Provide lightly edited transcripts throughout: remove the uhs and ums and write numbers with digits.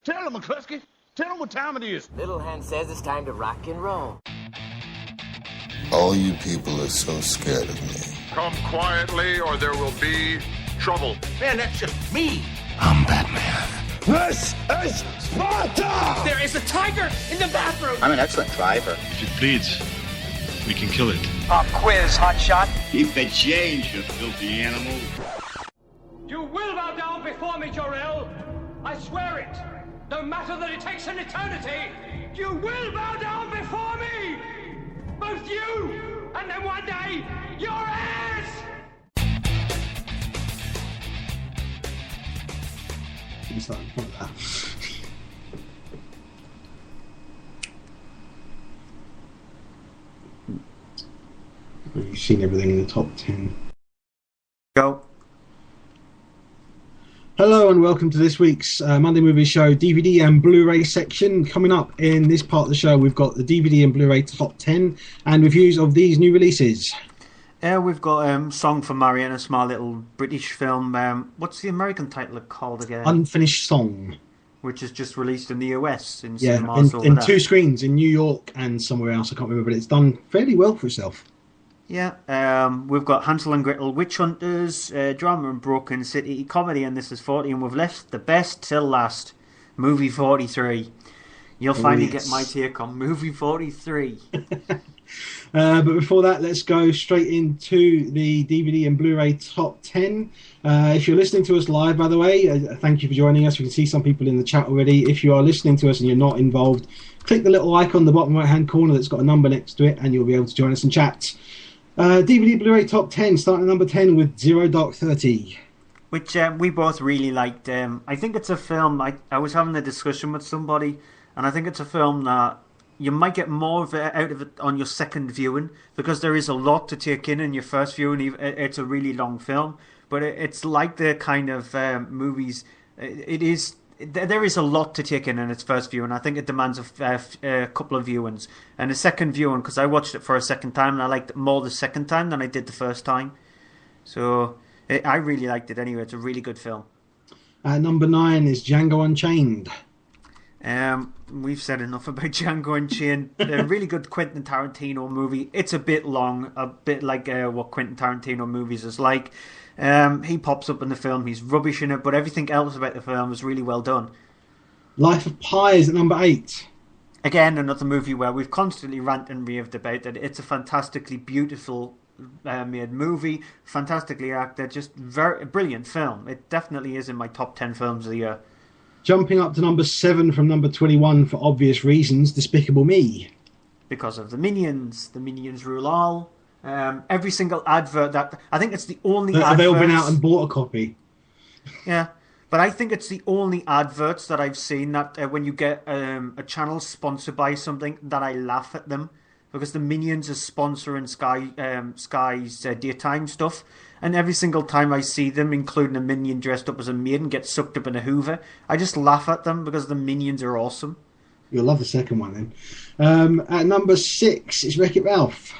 Tell him, McCluskey. Tell him what time it is. Little Hen says it's time to rock and roll. All you people are so scared of me. Come quietly or there will be trouble. Man, that's just me. I'm Batman. This is Sparta! There is a tiger in the bathroom. I'm an excellent driver. If it bleeds, we can kill it. Pop quiz, hotshot. Keep the change, you filthy animal. You will bow down before me, Jor-El. I swear it. No matter that it takes an eternity, you will bow down before me. Both you, and then one day, your heirs. You've seen everything in the top 10. Go. Hello and welcome to this week's Monday Movie Show DVD and Blu-ray section. Coming up in this part of the show, we've got the DVD and Blu-ray top 10 and reviews of these new releases. We've got Song for Marion, a small little British film. What's the American title called again? Unfinished Song. Which is just released in the US in cinemas. In two screens in New York and somewhere else, I can't remember, but it's done fairly well for itself. Yeah, we've got Hansel and Gretel, Witch Hunters, drama and Broken City, comedy, and this is 40, and we've left the best till last, movie 43. You'll finally get my take on movie 43. But before that, let's go straight into the DVD and Blu-ray top 10. If you're listening to us live, by the way, thank you for joining us. We can see some people in the chat already. If you are listening to us and you're not involved, click the little icon in the bottom right-hand corner that's got a number next to it, and you'll be able to join us in chat. DVD Blu-ray top 10, starting at number 10 with Zero Dark 30. Which we both really liked. I think it's a film, I was having a discussion with somebody, and I think it's a film that you might get more of it out of it on your second viewing, because there is a lot to take in your first viewing. It's a really long film, but it's like the kind of movies, there is a lot to take in its first viewing. I think it demands a couple of viewings. And a second viewing, because I watched it for a second time, and I liked it more the second time than I did the first time. So I really liked it anyway. It's a really good film. Number 9 is Django Unchained. We've said enough about Django Unchained. A really good Quentin Tarantino movie. It's a bit long, a bit like what Quentin Tarantino movies is like. He pops up in the film, he's rubbish in it, but everything else about the film is really well done. Life of Pi is at number 8. Again, another movie where we've constantly ranted and raved about it. It's a fantastically beautiful made movie, fantastically acted, just very brilliant film. It definitely is in my top 10 films of the year. Jumping up to number 7 from number 21 for obvious reasons, Despicable Me. Because of the Minions rule all. Every single advert that I think it's the only they've all been out and bought a copy. Yeah, but I think it's the only adverts that I've seen that when you get a channel sponsored by something that I laugh at them, because the Minions are sponsoring Sky's daytime stuff, and every single time I see them, including a Minion dressed up as a maiden, get sucked up in a Hoover, I just laugh at them because the Minions are awesome. You'll love the second one then. At number 6 is Wreck-It Ralph.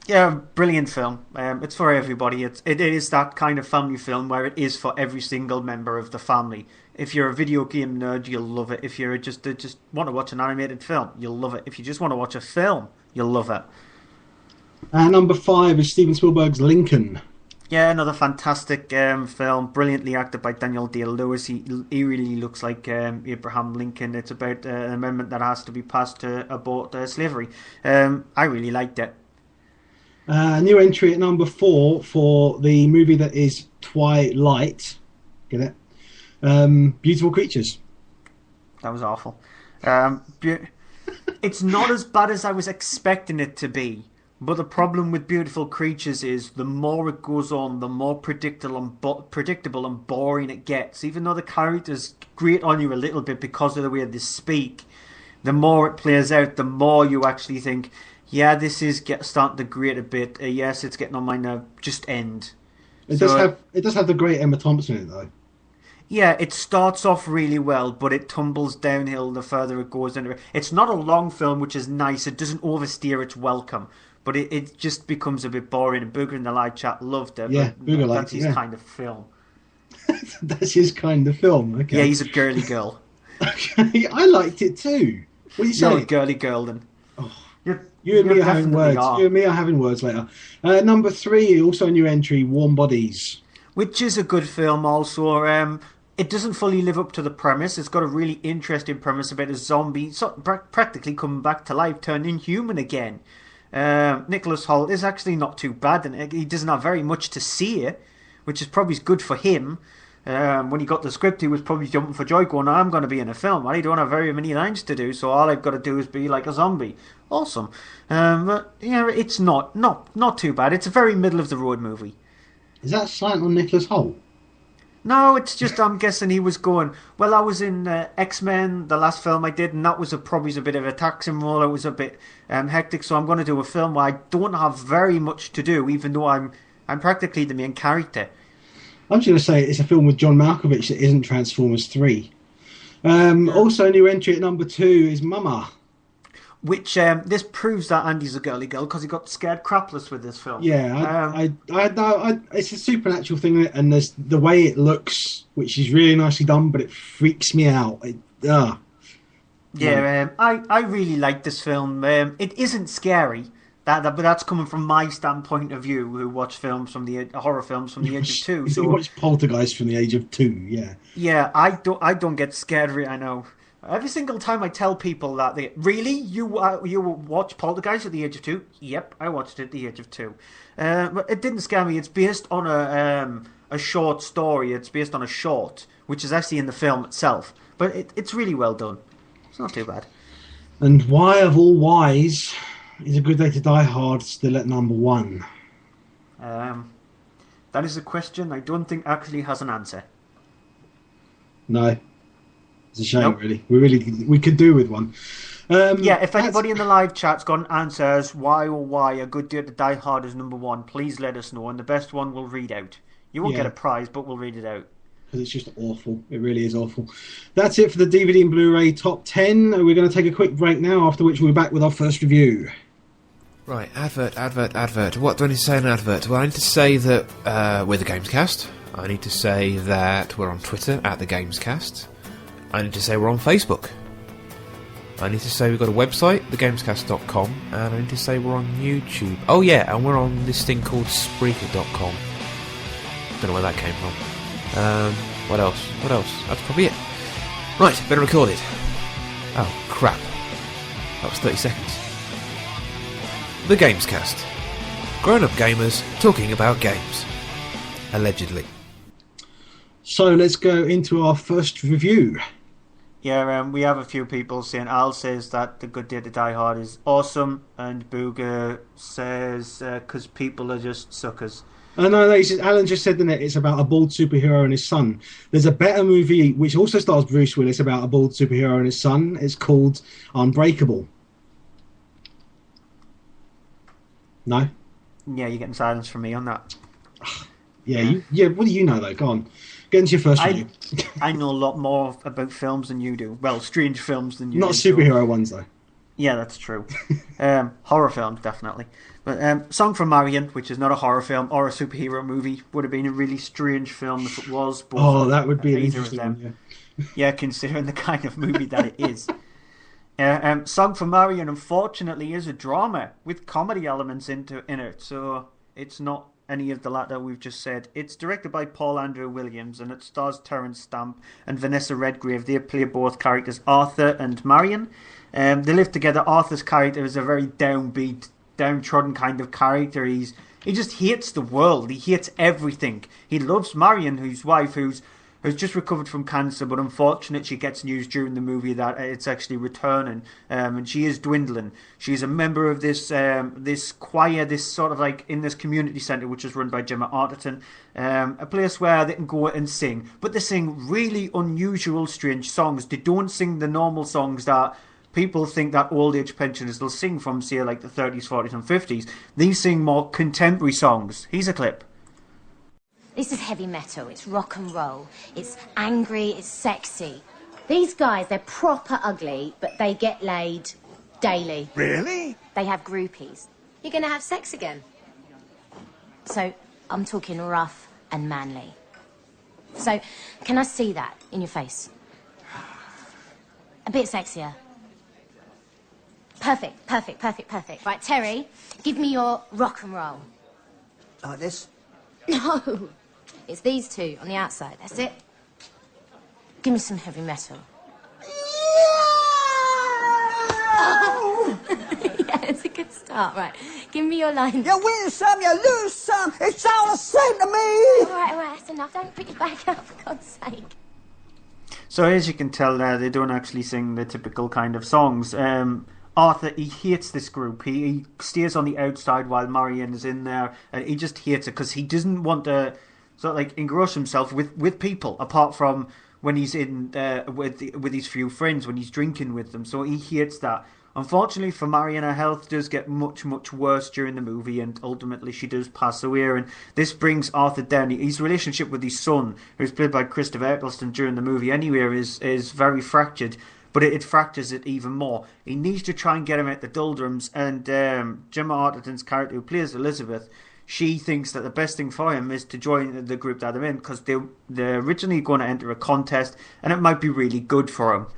Yeah, brilliant film. It's for everybody. It is that kind of family film where it is for every single member of the family. If you're a video game nerd, you'll love it. If you're just want to watch an animated film, you'll love it. If you just want to watch a film, you'll love it. Number 5 is Steven Spielberg's Lincoln. Yeah, another fantastic film, brilliantly acted by Daniel Day-Lewis. He really looks like Abraham Lincoln. It's about an amendment that has to be passed to abort slavery. I really liked it. New entry at number 4 for the movie that is Twilight. Get it? Beautiful Creatures. That was awful. It's not as bad as I was expecting it to be. But the problem with Beautiful Creatures is the more it goes on, the more predictable and boring it gets. Even though the characters grate on you a little bit because of the way they speak, the more it plays out, the more you actually think, yeah, this is starting to grate a bit. Yes, it's getting on my nerve. Just end. It does have the great Emma Thompson in it, though. Yeah, it starts off really well, but it tumbles downhill the further it goes. It's not a long film, which is nice. It doesn't oversteer its welcome. But it just becomes a bit boring. And Booger in the live chat loved it. Yeah, Booger liked it. That's his kind of film. That's his kind of film, okay. Yeah, he's a girly girl. Okay, I liked it too. What are you You're saying? a girly girl, then. You and me you are having definitely words. are. You and me are having words later. Number 3, also a new entry, Warm Bodies. Which is a good film also. It doesn't fully live up to the premise. It's got a really interesting premise about a zombie practically coming back to life, turning human again. Nicholas Hoult is actually not too bad, and he doesn't have very much to say, which is probably good for him. When he got the script, he was probably jumping for joy, going, "I'm going to be in a film. I don't have very many lines to do, so all I've got to do is be like a zombie." Awesome. But yeah, it's not too bad. It's a very middle of the road movie. Is that slant on Nicholas Hoult? No, it's just I'm guessing he was going, well, I was in X-Men, the last film I did, and that was probably a bit of a taxing role. It was a bit hectic, so I'm going to do a film where I don't have very much to do, even though I'm practically the main character. I'm just going to say it's a film with John Malkovich that isn't Transformers 3. Also, a new entry at number 2 is Mama. Which this proves that Andy's a girly girl because he got scared crapless with this film. Yeah, it's a supernatural thing, and there's the way it looks, which is really nicely done, but it freaks me out. I really like this film. It isn't scary, but that's coming from my standpoint of view, who watch films from horror films from the age of 2. So you watch Poltergeist from the age of 2, yeah. Yeah, I don't get scared. I know. Every single time I tell people that you watch Poltergeist at the age of 2? Yep, I watched it at the age of 2. But it didn't scare me. It's based on a short story. It's based on a short, which is actually in the film itself. But it's really well done. It's not too bad. And why of all whys is A Good Day to Die Hard still at number 1? That is a question I don't think actually has an answer. No. It's a shame, Nope. really. We could do with one. If anybody in the live chat's got an answers why A Good Day to Die Hard is number 1, please let us know, and the best one we'll read out. You won't get a prize, but we'll read it out. Because it's just awful. It really is awful. That's it for the DVD and Blu-ray top 10. We're going to take a quick break now, after which we'll be back with our first review. Right, advert. What do I need to say in an advert? Well, I need to say that we're the Gamescast. I need to say that we're on Twitter at the Gamescast. I need to say we're on Facebook. I need to say we've got a website, thegamescast.com, and I need to say we're on YouTube. Oh yeah, and we're on this thing called Spreaker.com. Don't know where that came from. What else? That's probably it. Right, better record it. Oh, crap. That was 30 seconds. The Gamescast. Grown-up gamers talking about games. Allegedly. So let's go into our first review. Yeah, we have a few people saying Al says that The Good Day to Die Hard is awesome, and Booger says because people are just suckers. No, Alan just said that it's about a bald superhero and his son. There's a better movie which also stars Bruce Willis about a bald superhero and his son. It's called Unbreakable. No? Yeah, you're getting silence from me on that. Yeah. What do you know though? Go on. Get into your first review. I know a lot more about films than you do. Well, strange films than you do. Not superhero ones though. Yeah, that's true. Horror films, definitely. But Song from Marion, which is not a horror film or a superhero movie, would have been a really strange film if it was. That would be an interesting one, yeah, considering the kind of movie that it is. Song from Marion, unfortunately, is a drama with comedy elements in it, so it's not any of the latter we've just said. It's directed by Paul Andrew Williams, and it stars Terence Stamp and Vanessa Redgrave. They play both characters, Arthur and Marion. They live together. Arthur's character is a very downbeat, downtrodden kind of character. He just hates the world. He hates everything. He loves Marion, his wife, who's just recovered from cancer, but unfortunately she gets news during the movie that it's actually returning, and she is dwindling. She's a member of this choir, this sort of like in this community centre, which is run by Gemma Arterton, a place where they can go and sing, but they sing really unusual, strange songs. They don't sing the normal songs that people think that old age pensioners will sing from, say, like the 30s, 40s and 50s. They sing more contemporary songs. Here's a clip. This is heavy metal, it's rock and roll, it's angry, it's sexy. These guys, they're proper ugly, but they get laid daily. Really? They have groupies. You're gonna have sex again. So, I'm talking rough and manly. So, can I see that in your face? A bit sexier. Perfect, perfect, perfect, perfect. Right, Terry, give me your rock and roll. Like this? No, it's these two on the outside. That's it. Give me some heavy metal. Yeah, it's a good start. Right, give me your line. You win some, you lose some. It's all the same to me. All right, that's enough. Don't put your back up, for God's sake. So as you can tell there, they don't actually sing the typical kind of songs. Arthur, he hates this group. He stays on the outside while Marion is in there, and he just hates it because he doesn't want to sort of like engross himself with people, apart from when he's in with his few friends, when he's drinking with them. So he hates that. Unfortunately for Marion, her health does get much, much worse during the movie, and ultimately she does pass away, and this brings Arthur down. His relationship with his son, who's played by Christopher Eccleston during the movie anyway, is very fractured, but it fractures it even more. He needs to try and get him out the doldrums, and Gemma Arterton's character, who plays Elizabeth, she thinks that the best thing for him is to join the group that they're in, because they're originally going to enter a contest, and it might be really good for him.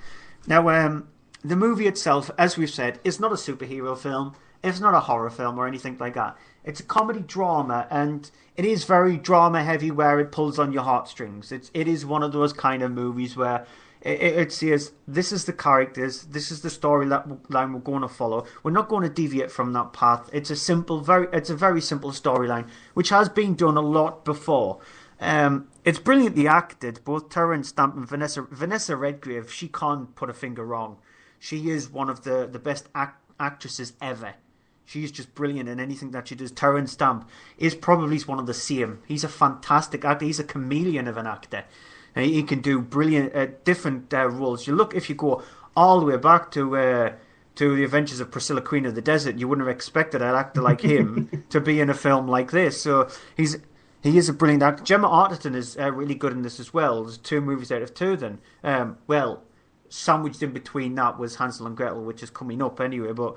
Now, the movie itself, as we've said, is not a superhero film. It's not a horror film or anything like that. It's a comedy drama, and it is very drama heavy, where it pulls on your heartstrings. It is one of those kind of movies where it says, this is the characters, this is the storyline we're going to follow. We're not going to deviate from that path. It's a very simple storyline, which has been done a lot before. It's brilliantly acted. Both Terence Stamp and Vanessa Redgrave, she can't put a finger wrong. She is one of the best actresses ever. She's just brilliant in anything that she does. Terence Stamp is probably one of the same. He's a fantastic actor. He's a chameleon of an actor. He can do brilliant, different roles. If you go all the way back to the Adventures of Priscilla, Queen of the Desert, you wouldn't have expected an actor like him to be in a film like this. So he is a brilliant actor. Gemma Arterton is really good in this as well. There's 2 movies out of 2 then. Sandwiched in between that was Hansel and Gretel, which is coming up anyway, but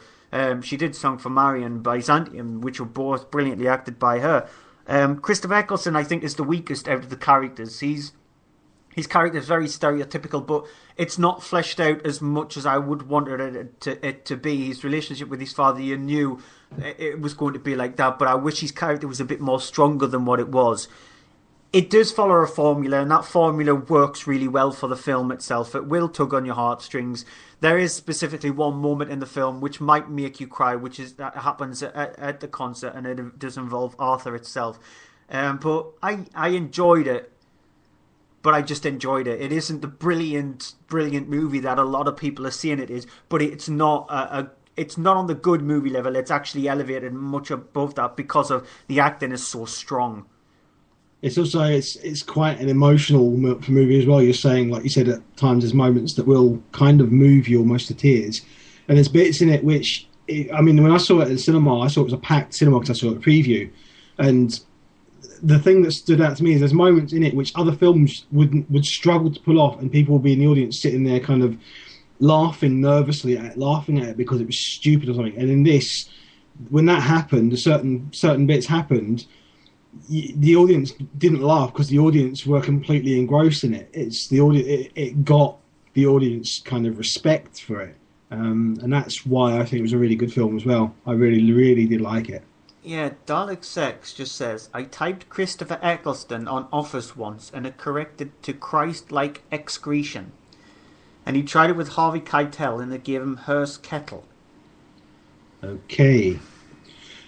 she did Song for Marion, Byzantium, which were both brilliantly acted by her. Christopher Eccleston, I think, is the weakest out of the characters. His character is very stereotypical, but it's not fleshed out as much as I would wanted it to be. His relationship with his father, you knew it was going to be like that, but I wish his character was a bit more stronger than what it was. It does follow a formula, and that formula works really well for the film itself. It will tug on your heartstrings. There is specifically one moment in the film which might make you cry, which is that happens at the concert, and it does involve Arthur itself. But I enjoyed it, but I just enjoyed it. It isn't the brilliant movie that a lot of people are saying it is, but it's not it's not on the good movie level. It's actually elevated much above that because of the acting is so strong. It's also it's quite an emotional movie as well. You're saying, like you said, at times there's moments that will kind of move you almost to tears, and there's bits in it which, when I saw it at the cinema, I saw it was a packed cinema because I saw a preview, and the thing that stood out to me is there's moments in it which other films would struggle to pull off, and people would be in the audience sitting there kind of laughing nervously at it because it was stupid or something. And in this, when that happened, certain bits happened. The audience didn't laugh because the audience were completely engrossed in it. It's the audience. It got the audience kind of respect for it, and that's why I think it was a really good film as well. I really, really did like it. Yeah, Dalek Sex just says, I typed Christopher Eccleston on Office once, and it corrected to Christ-like excretion. And he tried it with Harvey Keitel, and it gave him Hearst Kettle. Okay.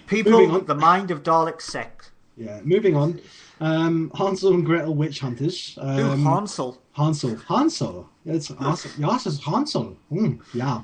People, the mind of Dalek Sex. Yeah, moving on. Hansel and Gretel Witch Hunters. Hansel. Hansel. It's Hansel. Yes, it's Hansel. Yeah.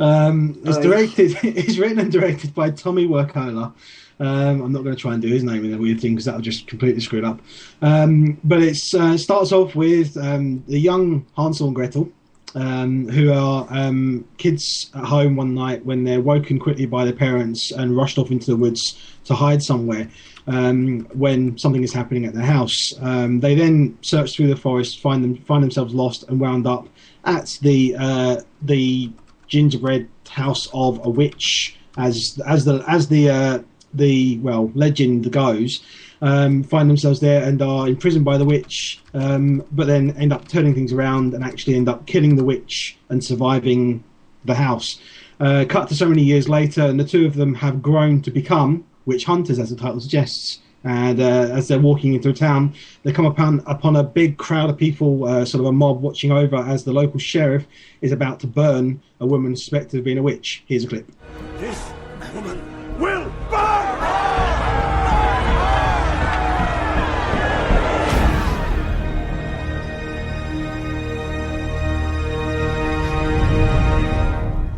It's written and directed by Tommy Wirkola. I'm not going to try and do his name in a weird thing because that'll just completely screw it up. But it starts off with the young Hansel and Gretel, who are kids at home one night when they're woken quickly by their parents and rushed off into the woods to hide somewhere. When something is happening at their house, they then search through the forest, find themselves lost, and wound up at the gingerbread house of a witch, as the legend goes, find themselves there and are imprisoned by the witch, but then end up turning things around and actually end up killing the witch and surviving the house. Cut to so many years later, and the two of them have grown to become witch hunters, as the title suggests. And as they're walking into a town, they come upon a big crowd of people, sort of a mob watching over as the local sheriff is about to burn a woman suspected of being a witch. Here's a clip. This woman will burn!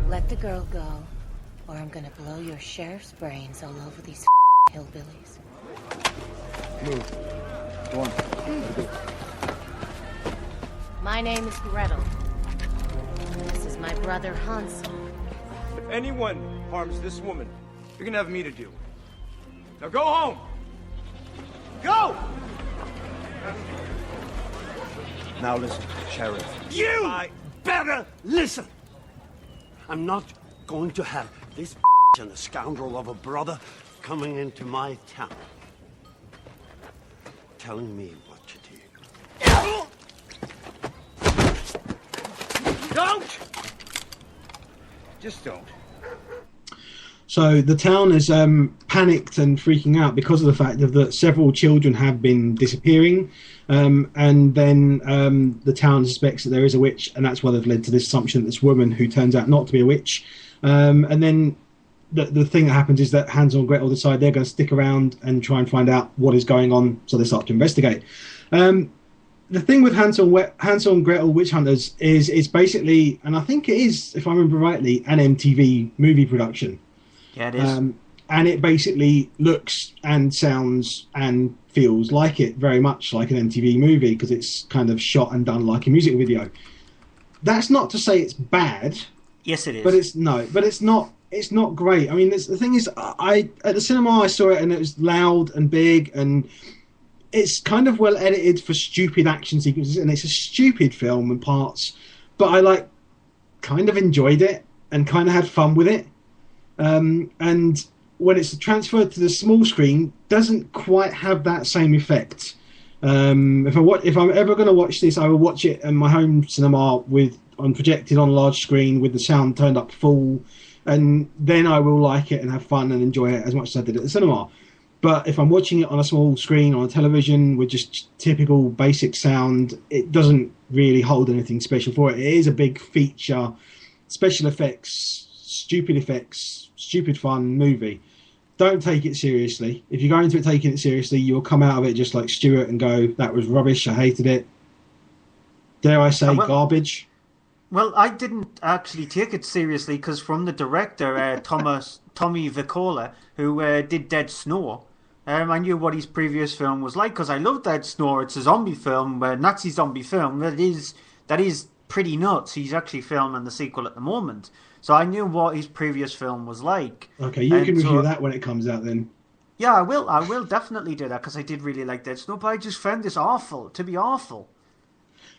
Let the girl go, or I'm gonna blow your sheriff's brains all over these hillbillies. Move. Go on. My name is Gretel. This is my brother Hansel. If anyone harms this woman, you're gonna have me to deal with. Now go home! Go! Now listen, Sheriff. You better listen. I'm not going to have this and a scoundrel of a brother coming into my town, telling me what to do. Don't! Just don't. So the town is panicked and freaking out because of the fact that several children have been disappearing, and then the town suspects that there is a witch, and that's why they've led to this assumption that this woman, who turns out not to be a witch, and then the thing that happens is that Hansel and Gretel decide they're going to stick around and try and find out what is going on, so they start to investigate. The thing with Hansel and Gretel Witch Hunters is it's basically, and I think it is, if I remember rightly, an MTV movie production. Yeah, it is. And it basically looks and sounds and feels like it, very much like an MTV movie, because it's kind of shot and done like a music video. That's not to say it's bad. Yes, it is. But it's not. It's not great. I mean, the thing is, at the cinema I saw it and it was loud and big, and it's kind of well edited for stupid action sequences, and it's a stupid film in parts, but I kind of enjoyed it and kind of had fun with it. And when it's transferred to the small screen, doesn't quite have that same effect. If I'm ever going to watch this, I will watch it in my home cinema projected on a large screen with the sound turned up full, and then I will like it and have fun and enjoy it as much as I did at the cinema. But if I'm watching it on a small screen on a television with just typical basic sound, it doesn't really hold anything special for it. It is a big feature, special effects, stupid fun movie. Don't take it seriously. If you go into it taking it seriously, you'll come out of it just like Stuart and go, that was rubbish, I hated it. Dare I say, garbage? Well, I didn't actually take it seriously because from the director, Tommy Vicola, who did Dead Snow, I knew what his previous film was like because I love Dead Snow. It's a zombie film, a Nazi zombie film that is pretty nuts. He's actually filming the sequel at the moment. So I knew what his previous film was like. Okay, you can review that when it comes out then. Yeah, I will definitely do that because I did really like Dead Snow, but I just found this awful, to be awful.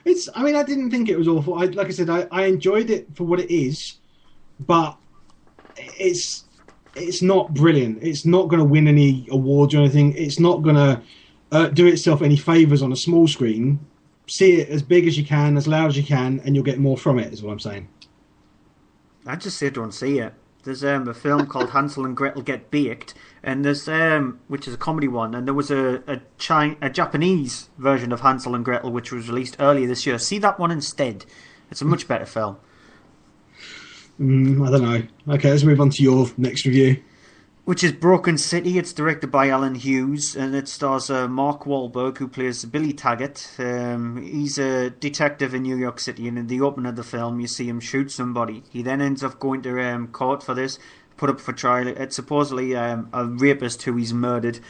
I didn't think it was awful. Like I said, I enjoyed it for what it is, but it's not brilliant. It's not going to win any awards or anything. It's not going to do itself any favours on a small screen. See it as big as you can, as loud as you can, and you'll get more from it, is what I'm saying. I just say don't see it. There's a film called Hansel and Gretel Get Baked, and there's which is a comedy one, and there was a Japanese version of Hansel and Gretel which was released earlier this year. See that one instead. It's a much better film. I don't know. Okay, let's move on to your next review. Which is Broken City. It's directed by Alan Hughes, and it stars Mark Wahlberg, who plays Billy Taggart. He's a detective in New York City, and in the opening of the film, you see him shoot somebody. He then ends up going to court for this, put up for trial. It's supposedly a rapist who he's murdered.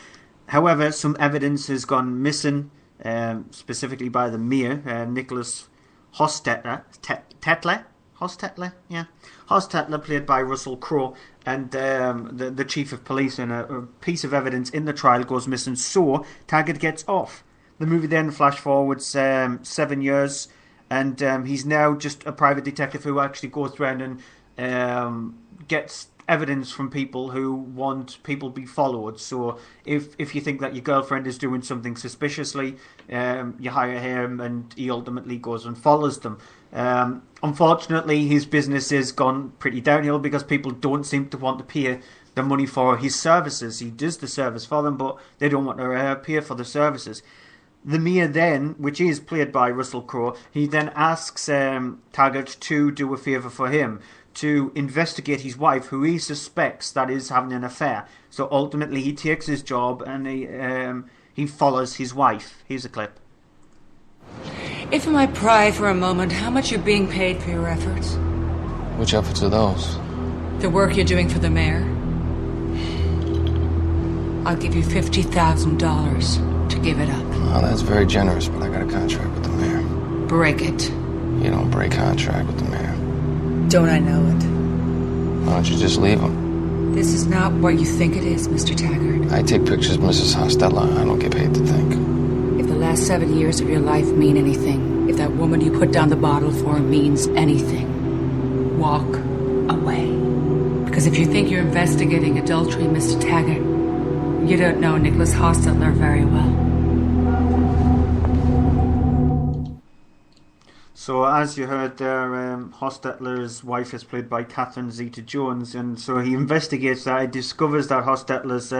However, some evidence has gone missing, specifically by the mayor, Nicholas Hostetler. Hostetler, played by Russell Crowe, and the chief of police, and a piece of evidence in the trial goes missing, so Taggart gets off. The movie then flash forwards 7 years, and he's now just a private detective who actually goes around and gets evidence from people who want people to be followed. So if you think that your girlfriend is doing something suspiciously, you hire him and he ultimately goes and follows them. Unfortunately, his business has gone pretty downhill because people don't seem to want to pay the money for his services. He does the service for them, but they don't want to pay for the services. The mayor then, which is played by Russell Crowe, he then asks Taggart to do a favour for him, to investigate his wife, who he suspects that is having an affair. So ultimately he takes his job and he follows his wife. Here's a clip. If I might pry for a moment, how much you're being paid for your efforts? Which efforts are those? The work you're doing for the mayor? I'll give you $50,000 to give it up. Oh, that's very generous, but I got a contract with the mayor. Break it. You don't break contract with the mayor. Don't I know it? Why don't you just leave him? This is not what you think it is, Mr. Taggart. I take pictures of Mrs. Hostella. I don't get paid to think. If the last 7 years of your life mean anything, if that woman you put down the bottle for means anything, walk away. Because if you think you're investigating adultery, Mr. Taggart, you don't know Nicholas Hostetler very well. So as you heard there, Hostetler's wife is played by Catherine Zeta-Jones, and so he investigates that. He discovers that Hostetler's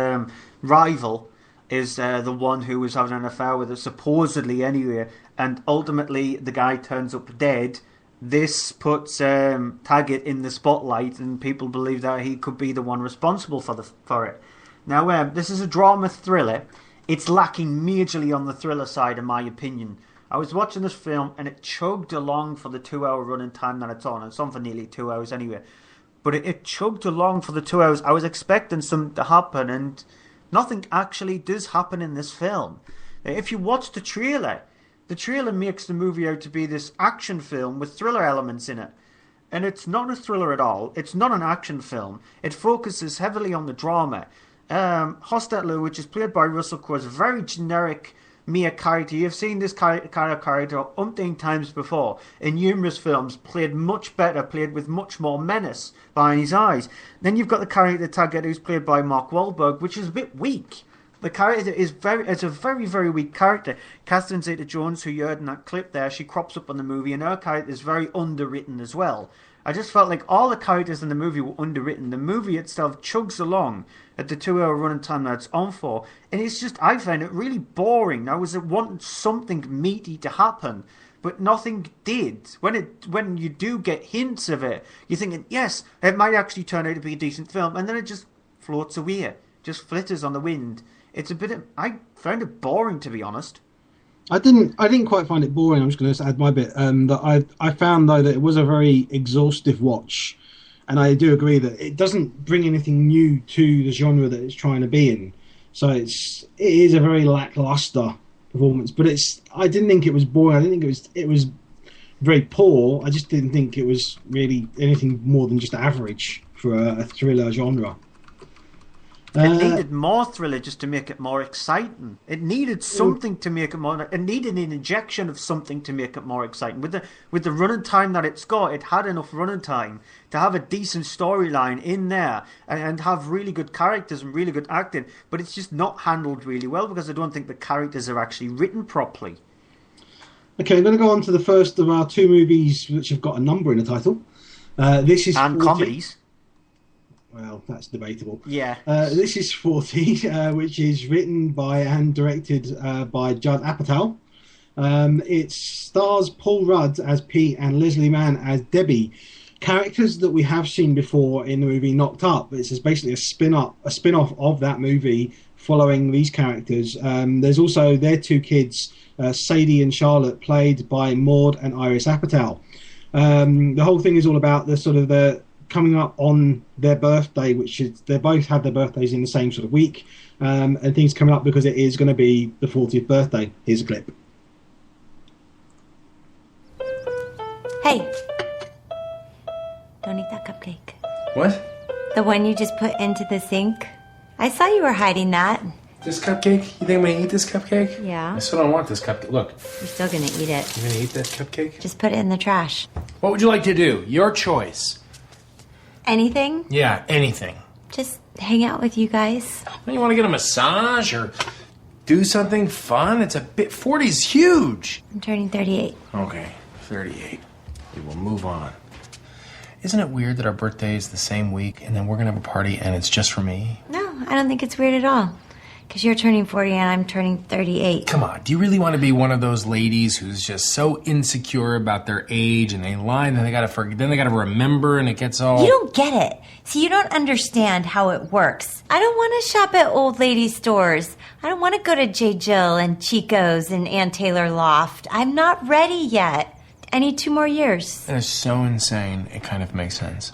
rival is the one who was having an affair with her, supposedly anyway, and ultimately the guy turns up dead. This puts Taggart in the spotlight, and people believe that he could be the one responsible for it. Now, this is a drama thriller. It's lacking majorly on the thriller side, in my opinion. I was watching this film and it chugged along for the 2-hour running time that it's on. It's on for nearly 2 hours anyway. But it chugged along for the 2 hours. I was expecting something to happen, and nothing actually does happen in this film. If you watch the trailer makes the movie out to be this action film with thriller elements in it. And it's not a thriller at all. It's not an action film. It focuses heavily on the drama. Hostetler, which is played by Russell Crowe, is a very generic mere character. You've seen this character umpteen times before in numerous films, played much better, played with much more menace behind his eyes. Then you've got the character Taggart, who's played by Mark Wahlberg, which is a bit weak. The character is a very, very weak character. Catherine Zeta-Jones, who you heard in that clip there, she crops up on the movie, and her character is very underwritten as well. I just felt like all the characters in the movie were underwritten. The movie itself chugs along at the 2-hour running time that it's on for, and it's just, I find it really boring. I was wanting something meaty to happen, but nothing did. When you do get hints of it, you're thinking, yes, it might actually turn out to be a decent film, and then it just floats away, just flitters on the wind. It's a bit I found it boring, to be honest. I didn't quite find it boring. I'm just going to add my bit. That I found though that it was a very exhaustive watch, and I do agree that it doesn't bring anything new to the genre that it's trying to be in. So it is a very lackluster performance. But I didn't think it was boring. I didn't think it was very poor. I just didn't think it was really anything more than just average for a thriller genre. It needed more thriller just to make it more exciting. It needed something to make it more. It needed an injection of something to make it more exciting. With the running time that it's got, it had enough running time to have a decent storyline in there and have really good characters and really good acting. But it's just not handled really well because I don't think the characters are actually written properly. Okay, I'm going to go on to the first of our two movies which have got a number in the title. This is and 40. Comedies. Well, that's debatable. Yeah. This is 40, which is written by and directed by Judd Apatow. It stars Paul Rudd as Pete and Leslie Mann as Debbie, characters that we have seen before in the movie Knocked Up. It's basically a spin-off of that movie following these characters. There's also their two kids, Sadie and Charlotte, played by Maud and Iris Apatow. The whole thing is all about the coming up on their birthday, which is they both have their birthdays in the same sort of week, and things coming up because it is going to be the 40th birthday. Here's a clip. Hey, don't eat that cupcake. What? The one you just put into the sink. I saw you were hiding that. This cupcake? You think I'm gonna eat this cupcake? Yeah. I still don't want this cupcake. Look. You're still gonna eat it. You gonna eat that cupcake? Just put it in the trash. What would you like to do? Your choice. Anything? Yeah, anything. Just hang out with you guys. You want to get a massage or do something fun? It's a bit... 40's huge. I'm turning 38. Okay, 38. We will move on. Isn't it weird that our birthday is the same week and then we're going to have a party and it's just for me? No, I don't think it's weird at all. Because you're turning 40 and I'm turning 38. Come on, do you really want to be one of those ladies who's just so insecure about their age and they lie and then they gotta remember and it gets all... You don't get it. See, you don't understand how it works. I don't want to shop at old lady stores. I don't want to go to J. Jill and Chico's and Ann Taylor Loft. I'm not ready yet. I need 2 more years. That is so insane, it kind of makes sense.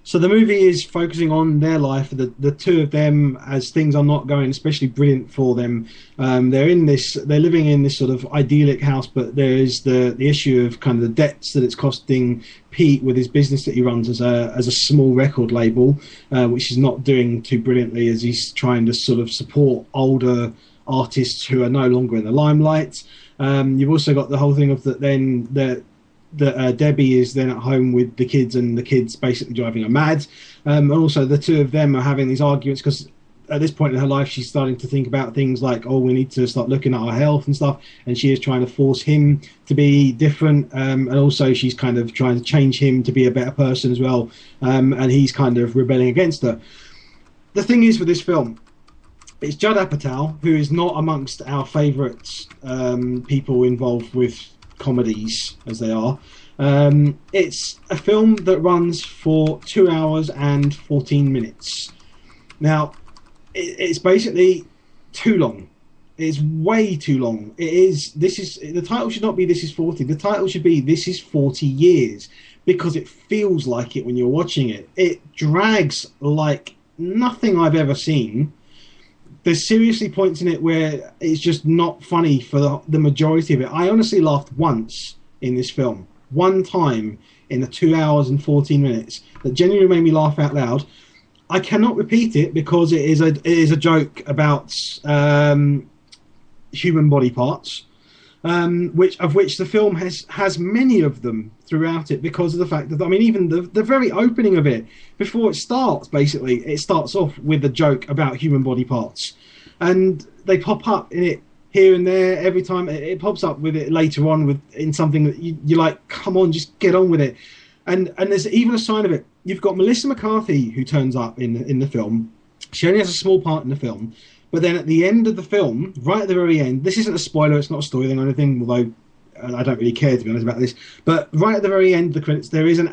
So the movie is focusing on their life, the two of them, as things are not going especially brilliant for them. They're living in this sort of idyllic house, but there is the issue of kind of the debts that it's costing Pete with his business that he runs as a small record label, which is not doing too brilliantly as he's trying to sort of support older artists who are no longer in the limelight. You've also got the whole thing of that Debbie is then at home with the kids, and the kids basically driving her mad. And also the two of them are having these arguments because at this point in her life she's starting to think about things like, oh, we need to start looking at our health and stuff, and she is trying to force him to be different, and also she's kind of trying to change him to be a better person as well, and he's kind of rebelling against her. The thing is with this film, it's Judd Apatow, who is not amongst our favourite people involved with comedies as they are. It's a film that runs for 2 hours and 14 minutes. Now, it's basically too long. It's way too long. The title should not be This Is 40. The title should be This Is 40 Years, because it feels like it when you're watching it. It drags like nothing I've ever seen. There's seriously points in it where it's just not funny for the majority of it. I honestly laughed once in this film. One time in the 2 hours and 14 minutes that genuinely made me laugh out loud. I cannot repeat it because it is a joke about human body parts, which the film has many of them throughout it, because of the fact that, I mean, even the very opening of it, before it starts, basically, it starts off with a joke about human body parts, and they pop up in it here and there every time. It pops up with it later on in something that you're like, come on, just get on with it. And there's even a sign of it. You've got Melissa McCarthy who turns up in the film. She only has a small part in the film, but then at the end of the film, right at the very end, this isn't a spoiler, it's not a story thing or anything, although I don't really care, to be honest, about this, but right at the very end of the credits, there is an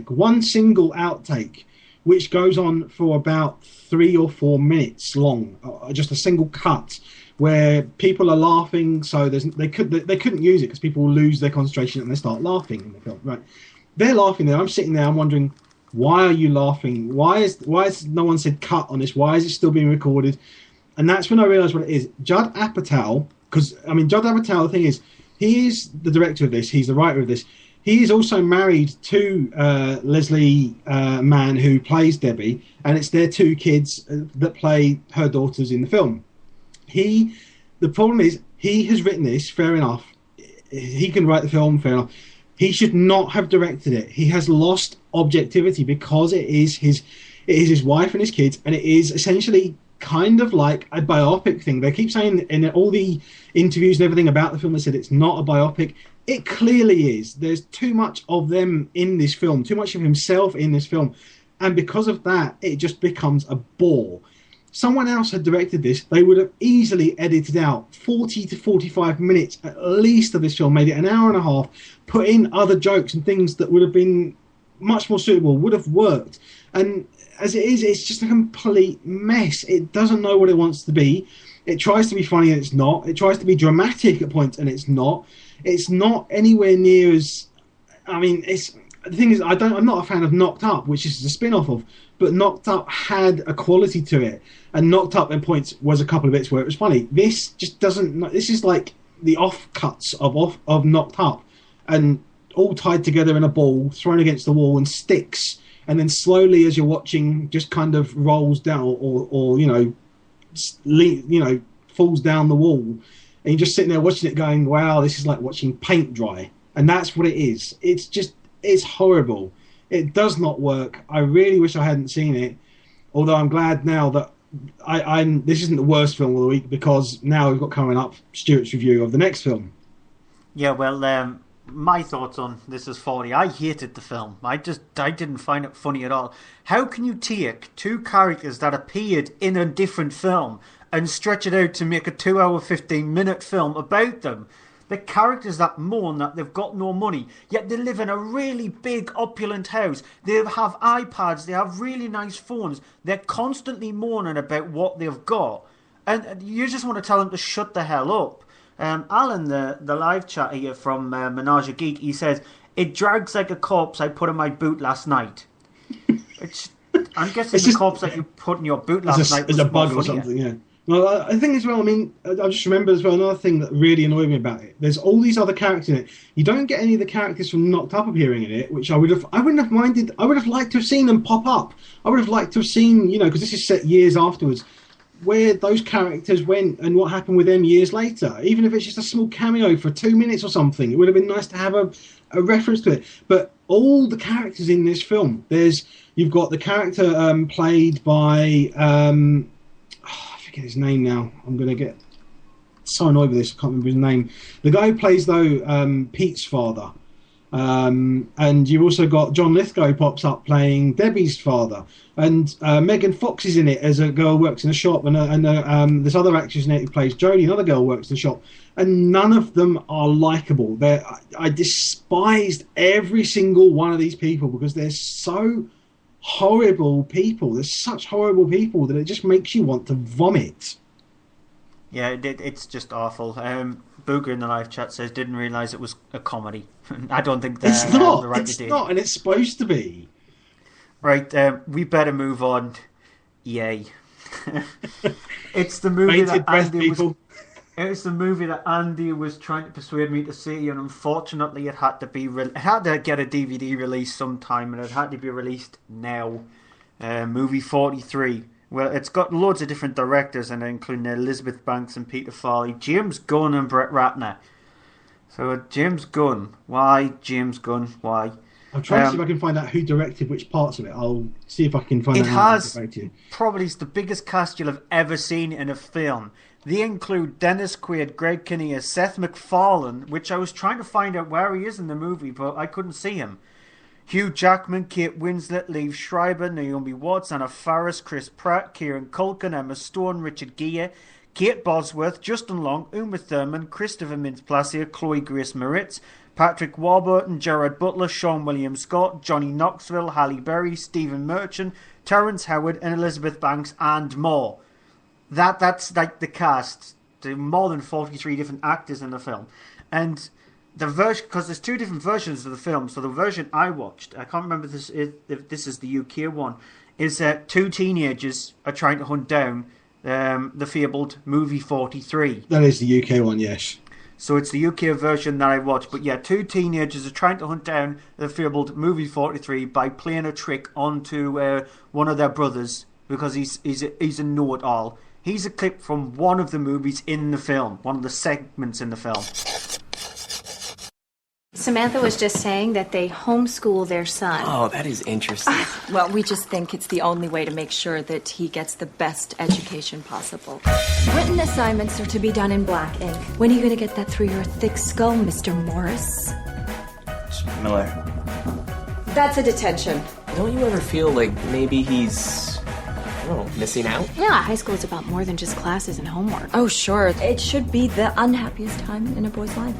one single outtake, which goes on for about 3 or 4 minutes long, just a single cut, where people are laughing, so they couldn't use it because people will lose their concentration and they start laughing in the film. Right, they're laughing there. I'm sitting there. I'm wondering, why are you laughing? Why has no one said cut on this? Why is it still being recorded? And that's when I realised what it is. Judd Apatow, because I mean, Judd Apatow. The thing is, he is the director of this. He's the writer of this. He is also married to Leslie Mann, who plays Debbie, and it's their 2 kids that play her daughters in the film. The problem is, he has written this, fair enough. He can write the film, fair enough. He should not have directed it. He has lost objectivity because it is his wife and his kids, and it is essentially kind of like a biopic thing. They keep saying in all the interviews and everything about the film, they said it's not a biopic. It clearly is. There's too much of them in this film, too much of himself in this film, and because of that, it just becomes a bore. Someone else had directed this, they would have easily edited out 40 to 45 minutes at least of this film, made it an hour and a half, put in other jokes and things that would have been much more suitable, would have worked. And as it is, it's just a complete mess. It doesn't know what it wants to be. It tries to be funny and it's not. It tries to be dramatic at points and it's not. It's not anywhere near as... I mean, the thing is, I'm not a fan of Knocked Up, which is a spin-off of, but Knocked Up had a quality to it, and Knocked Up at points was a couple of bits where it was funny. This just doesn't. This is like the offcuts of Knocked Up, and all tied together in a ball, thrown against the wall, and sticks, and then slowly, as you're watching, just kind of rolls down, or falls down the wall, and you're just sitting there watching it, going, "Wow, this is like watching paint dry," and that's what it is. It's horrible. It does not work. I really wish I hadn't seen it. Although I'm glad now that this isn't the worst film of the week, because now we've got coming up Stuart's review of the next film. Yeah, well, my thoughts on This Is 40. I hated the film. I didn't find it funny at all. How can you take two characters that appeared in a different film and stretch it out to make a 2 hour 15-minute film about them? The characters that mourn that they've got no money, yet they live in a really big, opulent house. They have iPads, they have really nice phones. They're constantly mourning about what they've got. And you just want to tell them to shut the hell up. Alan, the live chat here from Menage a Geek, he says, "It drags like a corpse I put in my boot last night." I'm guessing the corpse that you put in your boot last night was a bug or something, yeah. Well, I think as well, I mean, I just remember as well another thing that really annoyed me about it. There's all these other characters in it. You don't get any of the characters from Knocked Up appearing in it, which I wouldn't have minded. I would have liked to have seen them pop up. I would have liked to have seen, because this is set years afterwards, where those characters went and what happened with them years later. Even if it's just a small cameo for 2 minutes or something, it would have been nice to have a reference to it. But all the characters in this film, you've got the character played by I forget his name now. I'm going to get so annoyed with this. I can't remember his name. The guy who plays Pete's father. And you've also got John Lithgow pops up playing Debbie's father, and Megan Fox is in it as a girl who works in a shop, and this other actress in it who plays Jodie, another girl who works in the shop, and none of them are likable. I despised every single one of these people because they're so horrible people. They're such horrible people that it just makes you want to vomit. Yeah, it's just awful. Booger in the live chat says, "Didn't realise it was a comedy." I don't think that's it's not. The right it's not, and it's supposed to be. Right, we better move on. Yay! It's the movie that Andy was. It's the movie that Andy was trying to persuade me to see, and unfortunately, it had to be. It had to get a DVD release sometime, and it had to be released now. Movie 43. Well, it's got loads of different directors in it, including Elizabeth Banks and Peter Farley, James Gunn and Brett Ratner. So, James Gunn. Why, James Gunn? Why? I'm trying to see if I can find out who directed which parts of it. I'll see if I can find out. It has probably the biggest cast you'll have ever seen in a film. They include Dennis Quaid, Greg Kinnear, Seth MacFarlane, which I was trying to find out where he is in the movie, but I couldn't see him. Hugh Jackman, Kate Winslet, Liev Schreiber, Naomi Watts, Anna Faris, Chris Pratt, Kieran Culkin, Emma Stone, Richard Gere, Kate Bosworth, Justin Long, Uma Thurman, Christopher Mintz-Plasse, Chloe Grace Moretz, Patrick Warburton, Gerard Butler, Sean William Scott, Johnny Knoxville, Halle Berry, Stephen Merchant, Terrence Howard, and Elizabeth Banks, and more. That's like the cast. There are more than 43 different actors in the film. And the version, because there's two different versions of the film. So the version I watched, I can't remember if this is the UK one, is that two teenagers are trying to hunt down the fabled movie 43. That is the UK one, yes. So it's the UK version that I watched. But yeah, two teenagers are trying to hunt down the fabled movie 43 by playing a trick onto one of their brothers, because he's a know-it-all. He's a clip from one of the movies in the film, one of the segments in the film. Samantha was just saying that they homeschool their son. Oh, that is interesting. Well, we just think it's the only way to make sure that he gets the best education possible. Written assignments are to be done in black ink. When are you going to get that through your thick skull, Mr. Morris? Miller. That's a detention. Don't you ever feel like maybe he's, I don't know, missing out? Yeah, high school is about more than just classes and homework. Oh, sure. It should be the unhappiest time in a boy's life.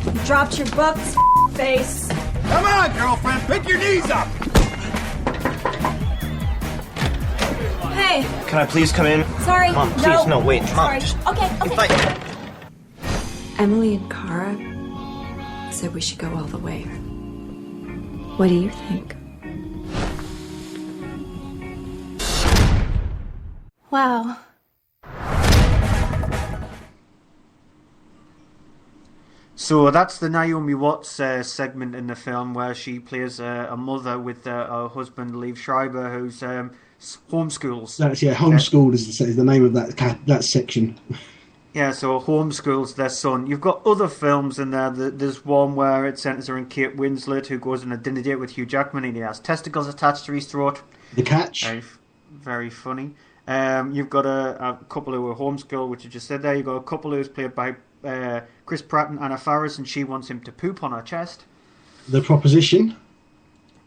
You dropped your books, face. Come on, girlfriend, pick your knees up! Hey. Can I please come in? Sorry. Mom, please, no, wait. Mom, Sorry. Okay. Emily and Cara said we should go all the way. What do you think? Wow. So that's the Naomi Watts segment in the film where she plays a mother with her husband, Liev Schreiber, who's homeschools. That's homeschooled is the name of that section. Yeah, so homeschools their son. You've got other films in there. There's one where it centers around Kate Winslet, who goes on a dinner date with Hugh Jackman, and he has testicles attached to his throat. The Catch. Very funny. You've got a couple who are homeschooled, which you just said there. You've got a couple who's played by Chris Pratt and Anna Faris, and she wants him to poop on her chest. The Proposition.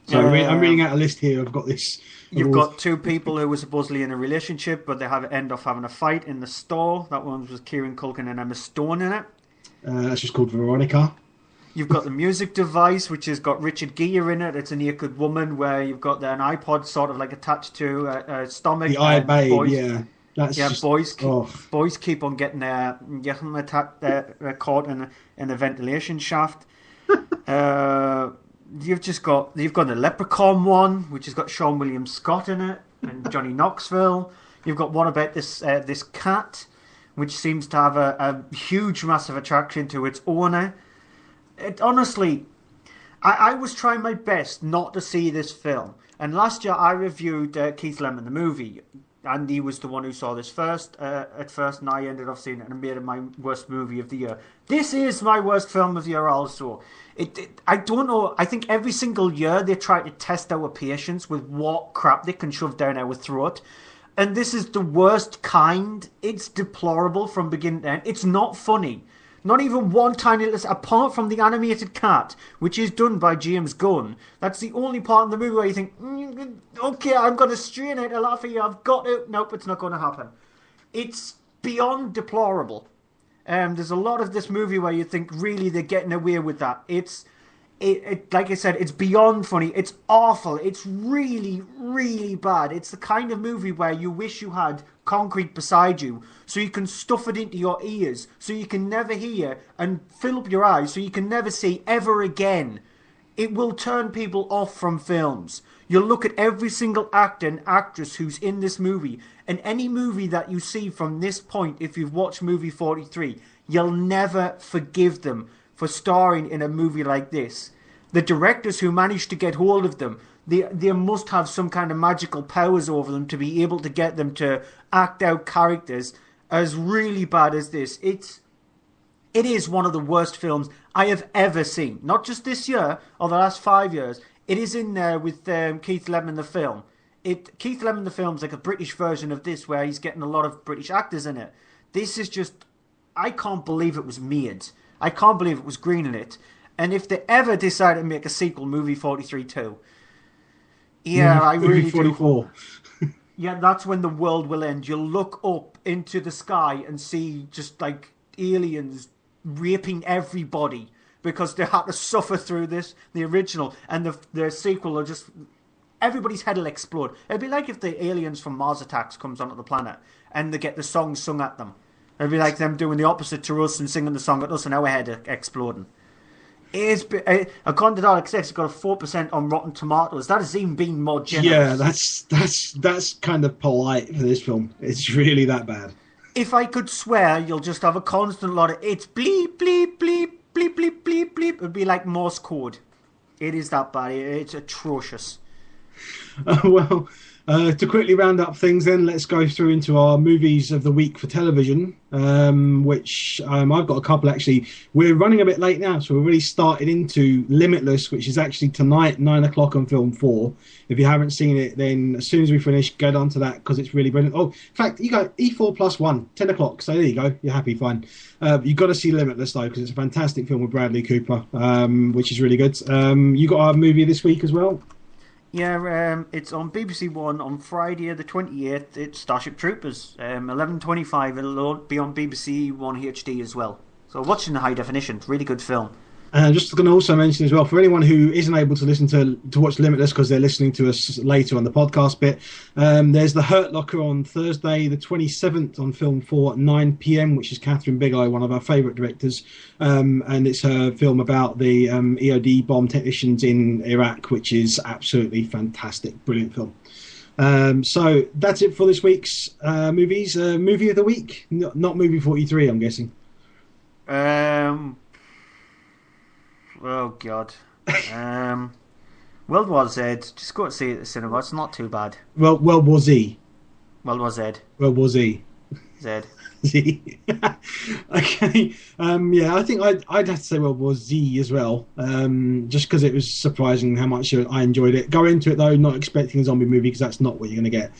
So I'm reading out a list here. I've got this. You've got two people who were supposedly in a relationship, but they end up having a fight in the store. That one was Kieran Culkin and Emma Stone in it. That's just called Veronica. You've got The Music Device, which has got Richard Gere in it. It's a naked woman where you've got an iPod sort of like attached to a stomach. The iBabe, yeah. Boys keep on getting caught in a ventilation shaft. You've got the Leprechaun one, which has got Sean William Scott in it and Johnny Knoxville. You've got one about this cat, which seems to have a huge, massive attraction to its owner. Honestly, I was trying my best not to see this film. And last year I reviewed Keith Lemon, the movie. Andy was the one who saw this at first, and I ended up seeing it and made it my worst movie of the year. This is my worst film of the year also. I don't know, I think every single year they try to test our patience with what crap they can shove down our throat. And this is the worst kind. It's deplorable from beginning to end. It's not funny. Not even one tiny little... Apart from the animated cat, which is done by James Gunn, that's the only part in the movie where you think, okay, I'm going to strain out a laugh here. I've got to... Nope, it's not going to happen. It's beyond deplorable. There's a lot of this movie where you think, really, they're getting away with that. Like I said, it's beyond funny. It's awful. It's really, really bad. It's the kind of movie where you wish you had concrete beside you so you can stuff it into your ears so you can never hear and fill up your eyes so you can never see ever again. It will turn people off from films. You'll look at every single actor and actress who's in this movie, and any movie that you see from this point, if you've watched movie 43, you'll never forgive them for starring in a movie like this. The directors who managed to get hold of them, they must have some kind of magical powers over them to be able to get them to act out characters as really bad as this. It is one of the worst films I have ever seen. Not just this year or the last 5 years. It is in there with Keith Lemon the film. Keith Lemon the film's like a British version of this where he's getting a lot of British actors in it. This is just... I can't believe it was made. I can't believe it was greenlit. And if they ever decide to make a sequel, movie 43 too, yeah, I really 44. do. Yeah, that's when the world will end. You'll look up into the sky and see just like aliens raping everybody because they had to suffer through this, the original, and the sequel will just... Everybody's head will explode. It'd be like if the aliens from Mars Attacks comes onto the planet and they get the song sung at them. It'd be like them doing the opposite to us and singing the song at us and our head exploding. According to Dark X, it's got a 4% on Rotten Tomatoes. That has even been more generous. Yeah, that's kind of polite for this film. It's really that bad. If I could swear, you'll just have a constant lot of it's bleep, bleep, bleep, bleep, bleep, bleep, bleep. It'd be like Morse code. It is that bad. It's atrocious. To quickly round up things then, let's go through into our movies of the week for television, which I've got a couple actually. We're running a bit late now, so we've already started into Limitless, which is actually tonight, 9 o'clock on Film 4. If you haven't seen it, then as soon as we finish, get on to that because it's really brilliant. Oh, in fact, you go E4 plus 1, 10 o'clock, so there you go, you're happy, fine. You've got to see Limitless though, because it's a fantastic film with Bradley Cooper, which is really good. You got our movie this week as well? Yeah, it's on BBC One on Friday the 28th. It's Starship Troopers, 11:25. It'll be on BBC One HD as well. So watch in the high definition. Really good film. Just going to also mention as well, for anyone who isn't able to listen to watch Limitless because they're listening to us later on the podcast bit, there's The Hurt Locker on Thursday the 27th on Film 4 at 9 p.m, which is Catherine Bigelow, one of our favourite directors, and it's her film about the EOD bomb technicians in Iraq, which is absolutely fantastic, brilliant film. So that's it for this week's movies. Movie of the week, not movie 43, I'm guessing. Oh God. World War Z. Just go to see it at the cinema. It's not too bad. World War Z. World War Z. World War Z. Z. Z. Okay. Yeah, I think I'd have to say World War Z as well. Just because it was surprising how much I enjoyed it. Go into it though, not expecting a zombie movie, because that's not what you're going to get.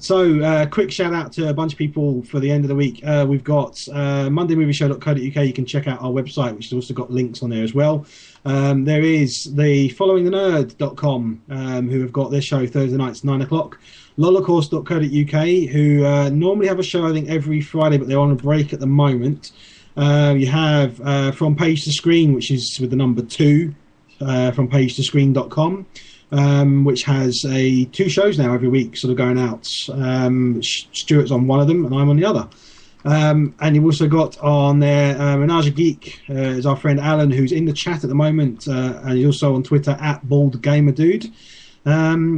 So quick shout out to a bunch of people for the end of the week. We've got mondaymovieshow.co.uk. You can check out our website, which has also got links on there as well. There is the followingthenerd.com, who have got their show Thursday nights 9 o'clock. Lolacourse.co.uk, who normally have a show I think every Friday, but they're on a break at the moment. You have From Page to Screen, which is with the number 2, from pagetoscreen.com, which has 2 shows now every week sort of going out. Stuart's on one of them and I'm on the other. And you've also got on there Menage a Geek is our friend Alan, who's in the chat at the moment, and he's also on Twitter at BaldGamerDude,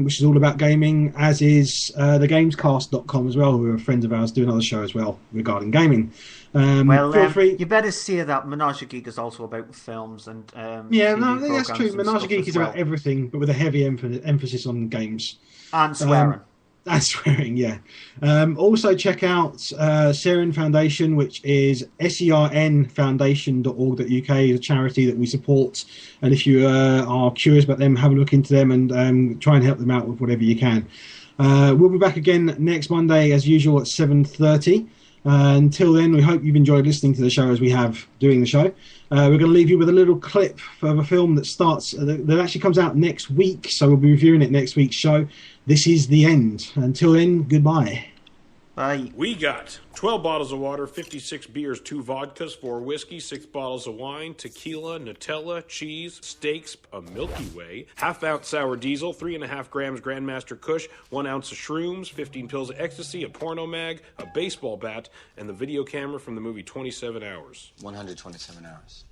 which is all about gaming, as is thegamescast.com as well, who are friends of ours, do another show as well regarding gaming. Feel free. You better say that Menage a Geek is also about films and yeah, TV no, that's true. Menage a Geek is about everything, but with a heavy emphasis on games and swearing. That's swearing, yeah. Also check out Serin Foundation, which is sernfoundation.org.uk, is a charity that we support. And if you are curious about them, have a look into them and try and help them out with whatever you can. We'll be back again next Monday, as usual, at 7:30. Until then, we hope you've enjoyed listening to the show as we have doing the show. We're going to leave you with a little clip of a film that starts that actually comes out next week, so we'll be reviewing it next week's show. This is The End. Until then, goodbye. Bye. We got 12 bottles of water, 56 beers, 2 vodkas, 4 whiskey, 6 bottles of wine, tequila, Nutella, cheese, steaks, a Milky Way, half-ounce sour diesel, 3.5 grams Grandmaster Kush, 1 ounce of shrooms, 15 pills of ecstasy, a porno mag, a baseball bat, and the video camera from the movie 27 Hours. 127 hours.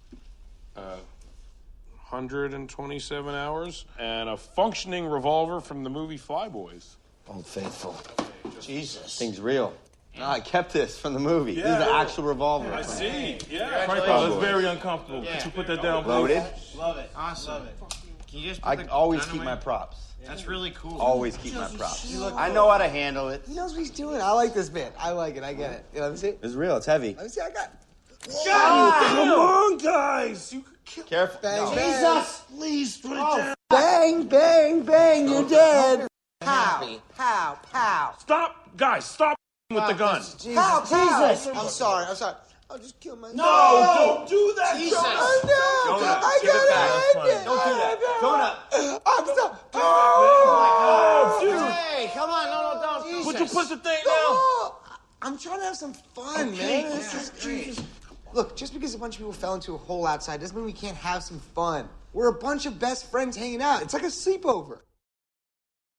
127 hours, and a functioning revolver from the movie Flyboys. Old Faithful. Jesus. Thing's real. No, I kept this from the movie. Yeah. This is the actual revolver. I see. Yeah. Franco, that's very uncomfortable. Yeah. Could you put that down, please? Loaded? Love it. Awesome. Love it. Can you just put I always keep my props. That's really cool. Always keep my props. I know how to handle it. He knows what he's doing. I like this bit. I like it. I get it. You know, let me see. It's real. It's heavy. Let me see. I got. Come on, guys. You could kill. Careful. Bang, no. bang. Jesus, please put it down. Bang, bang, bang. You're dead. Pow, pow, pow. Stop, guys. Stop with the gun. Pow, pow. Jesus. I'm sorry. I'll just kill myself. No, don't do that. Jesus. I know. I got it. Don't do that. Donut. I'm so. Oh, dude. Hey, come on. No, don't. Jesus. Would you push the thing now? Oh, I'm trying to have some fun, Okay, man. This is Jesus. Look, just because a bunch of people fell into a hole outside doesn't mean we can't have some fun. We're a bunch of best friends hanging out. It's like a sleepover.